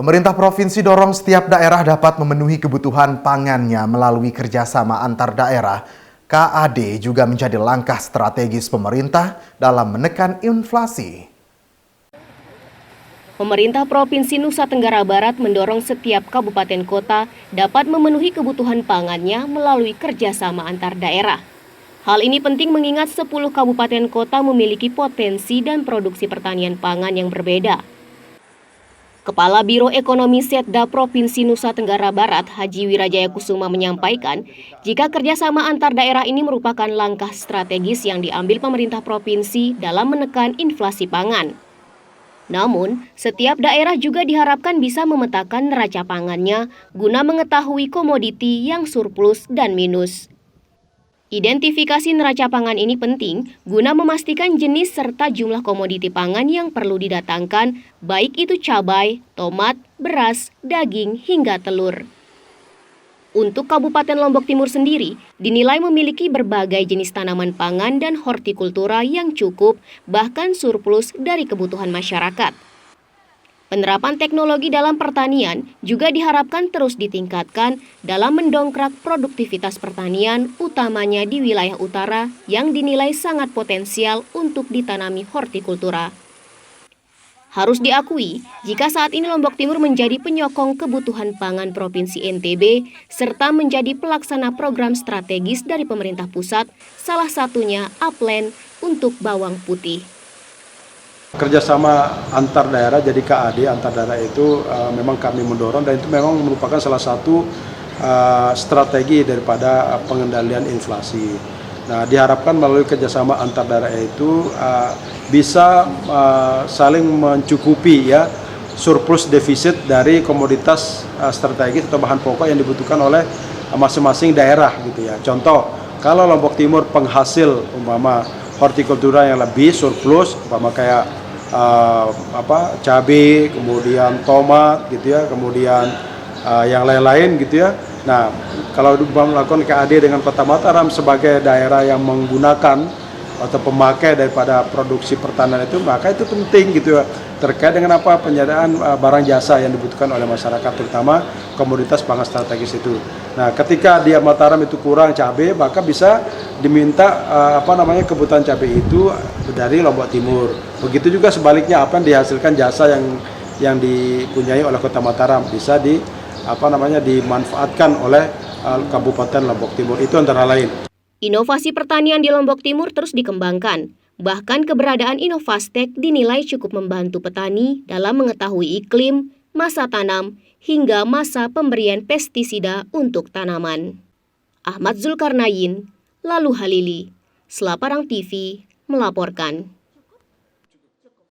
Pemerintah provinsi dorong setiap daerah dapat memenuhi kebutuhan pangannya melalui kerjasama antar daerah. KAD juga menjadi langkah strategis pemerintah dalam menekan inflasi. Pemerintah Provinsi Nusa Tenggara Barat mendorong setiap kabupaten kota dapat memenuhi kebutuhan pangannya melalui kerjasama antar daerah. Hal ini penting mengingat 10 kabupaten kota memiliki potensi dan produksi pertanian pangan yang berbeda. Kepala Biro Ekonomi Setda Provinsi Nusa Tenggara Barat, Haji Wirajaya Kusuma menyampaikan, jika kerjasama antar daerah ini merupakan langkah strategis yang diambil pemerintah provinsi dalam menekan inflasi pangan. Namun, setiap daerah juga diharapkan bisa memetakan neraca pangannya guna mengetahui komoditi yang surplus dan minus. Identifikasi neraca pangan ini penting guna memastikan jenis serta jumlah komoditi pangan yang perlu didatangkan, baik itu cabai, tomat, beras, daging, hingga telur. Untuk Kabupaten Lombok Timur sendiri, dinilai memiliki berbagai jenis tanaman pangan dan hortikultura yang cukup, bahkan surplus dari kebutuhan masyarakat. Penerapan teknologi dalam pertanian juga diharapkan terus ditingkatkan dalam mendongkrak produktivitas pertanian, utamanya di wilayah utara yang dinilai sangat potensial untuk ditanami hortikultura. Harus diakui, jika saat ini Lombok Timur menjadi penyokong kebutuhan pangan Provinsi NTB, serta menjadi pelaksana program strategis dari pemerintah pusat, salah satunya Upland untuk bawang putih. Kerjasama antar daerah, jadi KAD antar daerah itu memang kami mendorong, dan itu memang merupakan salah satu strategi daripada pengendalian inflasi. Nah, diharapkan melalui kerjasama antar daerah itu bisa saling mencukupi ya surplus defisit dari komoditas strategis atau bahan pokok yang dibutuhkan oleh masing-masing daerah gitu ya. Contoh, kalau Lombok Timur penghasil umpama hortikultura yang lebih surplus, umpama kayak cabai, kemudian tomat gitu ya, kemudian yang lain-lain gitu ya. Nah, kalau melakukan KAD dengan Kota Mataram sebagai daerah yang menggunakan atau pemakai daripada produksi pertanian itu, maka itu penting gitu ya, terkait dengan penyediaan barang jasa yang dibutuhkan oleh masyarakat, terutama komoditas pangan strategis itu. Nah, ketika di Mataram itu kurang cabai, maka bisa diminta kebutuhan cabai itu dari Lombok Timur. Begitu juga sebaliknya, apa yang dihasilkan jasa yang dipunyai oleh Kota Mataram bisa dimanfaatkan oleh Kabupaten Lombok Timur. Itu antara lain. Inovasi pertanian di Lombok Timur terus dikembangkan. Bahkan keberadaan Inovastek dinilai cukup membantu petani dalam mengetahui iklim, masa tanam, hingga masa pemberian pestisida untuk tanaman. Ahmad Zulkarnain, Lalu Halili, Selaparang TV, melaporkan.